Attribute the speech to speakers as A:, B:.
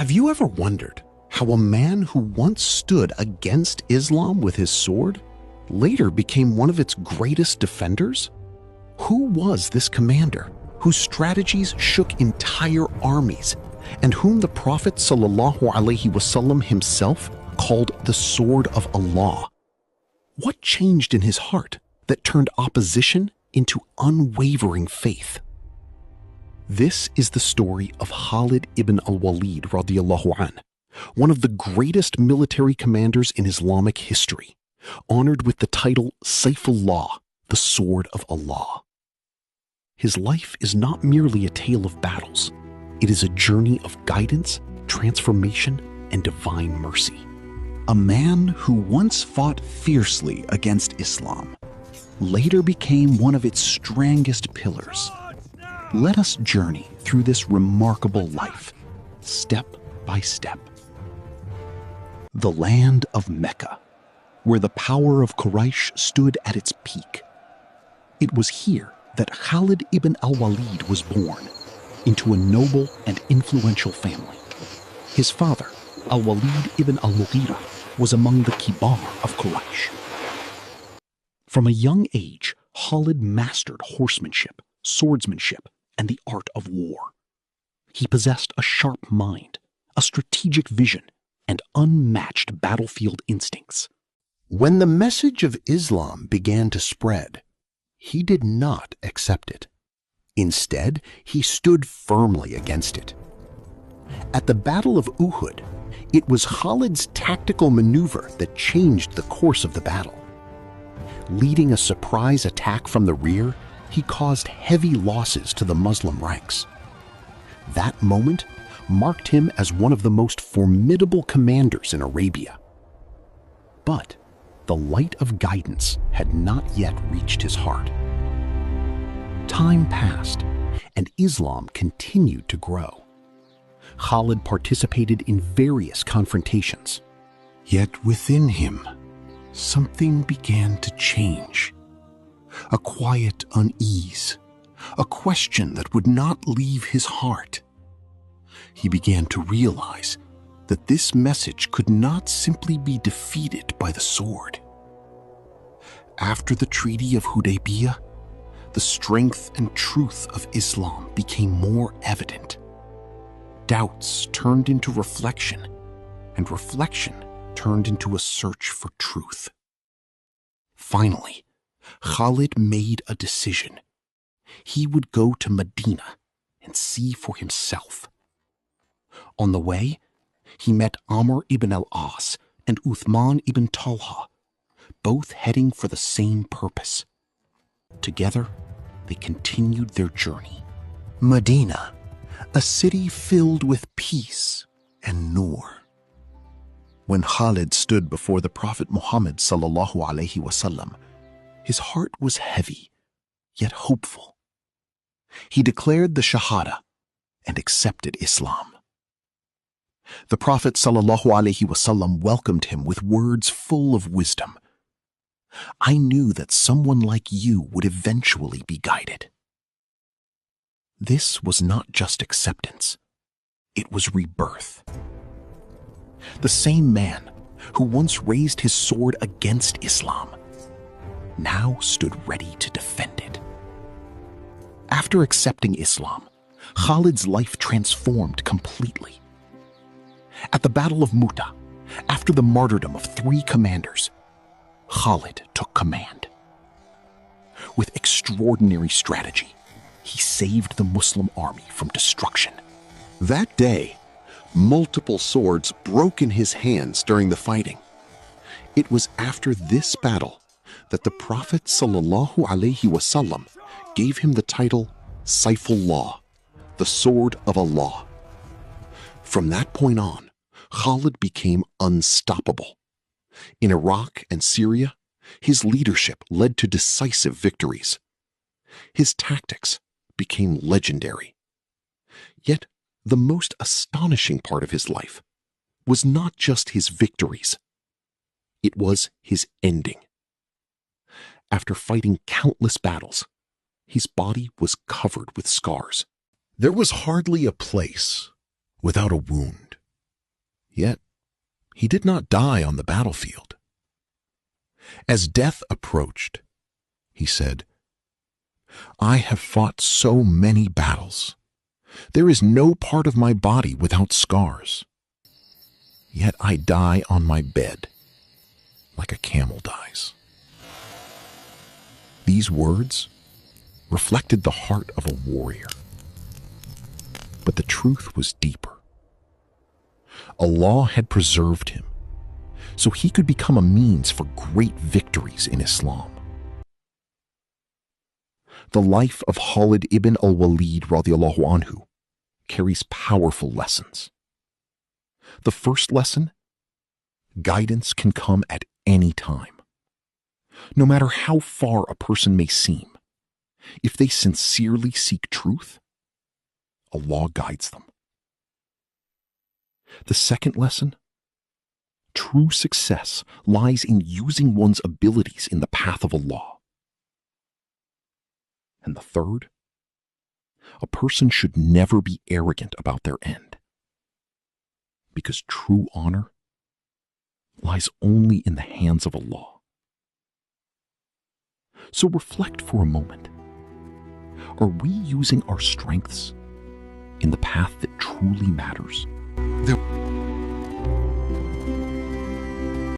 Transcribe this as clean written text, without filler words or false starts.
A: Have you ever wondered how a man who once stood against Islam with his sword later became one of its greatest defenders? Who was this commander whose strategies shook entire armies and whom the Prophet ﷺ himself called the Sword of Allah? What changed in his heart that turned opposition into unwavering faith? This is the story of Khalid ibn al-Walid radiyallahu an, one of the greatest military commanders in Islamic history, honored with the title Saifullah, the Sword of Allah. His life is not merely a tale of battles. It is a journey of guidance, transformation, and divine mercy.
B: A man who once fought fiercely against Islam later became one of its strongest pillars. Let us journey through this remarkable life, step by step. The land of Mecca, where the power of Quraysh stood at its peak. It was here that Khalid ibn al-Walid was born, into a noble and influential family. His father, al-Walid ibn al-Mughira, was among the kibar of Quraysh. From a young age, Khalid mastered horsemanship, swordsmanship, and the art of war. He possessed a sharp mind, a strategic vision, and unmatched battlefield instincts.
A: When the message of Islam began to spread, he did not accept it. Instead, he stood firmly against it. At the Battle of Uhud, it was Khalid's tactical maneuver that changed the course of the battle. Leading a surprise attack from the rear, he caused heavy losses to the Muslim ranks. That moment marked him as one of the most formidable commanders in Arabia. But the light of guidance had not yet reached his heart. Time passed, and Islam continued to grow. Khalid participated in various confrontations. Yet within him, something began to change. A quiet unease, a question that would not leave his heart. He began to realize that this message could not simply be defeated by the sword. After the Treaty of Hudaybiyah, the strength and truth of Islam became more evident. Doubts turned into reflection, and reflection turned into a search for truth. Finally, Khalid made a decision. He would go to Medina and see for himself. On the way, he met Amr ibn al-As and Uthman ibn Talha, both heading for the same purpose. Together, they continued their journey. Medina, a city filled with peace and nur. When Khalid stood before the Prophet Muhammad ﷺ, his heart was heavy, yet hopeful. He declared the Shahada and accepted Islam. The Prophet ﷺ welcomed him with words full of wisdom. "I knew that someone like you would eventually be guided." This was not just acceptance, it was rebirth. The same man who once raised his sword against Islam now stood ready to defend it. After accepting Islam, Khalid's life transformed completely. At the Battle of Mu'tah, after the martyrdom of 3 commanders, Khalid took command. With extraordinary strategy, he saved the Muslim army from destruction. That day, multiple swords broke in his hands during the fighting. It was after this battle that the Prophet ﷺ gave him the title Saifullah, the Sword of Allah. From that point on, Khalid became unstoppable. In Iraq and Syria, his leadership led to decisive victories. His tactics became legendary. Yet, the most astonishing part of his life was not just his victories. It was his ending. After fighting countless battles, his body was covered with scars. There was hardly a place without a wound,
C: Yet, he did not die on the battlefield. As death approached, he said, "I have fought so many battles. There is no part of my body without scars. Yet I die on my bed, like a camel dies." These words reflected the heart of a warrior. But the truth was deeper. Allah had preserved him, so he could become a means for great victories in Islam. The life of Khalid ibn al-Walid radiallahu anhu carries powerful lessons. The first lesson: guidance can come at any time. No matter how far a person may seem, if they sincerely seek truth, Allah guides them. The second lesson: true success lies in using one's abilities in the path of Allah. And the third: a person should never be arrogant about their end, because true honor lies only in the hands of Allah. So reflect for a moment. Are we using our strengths in the path that truly matters?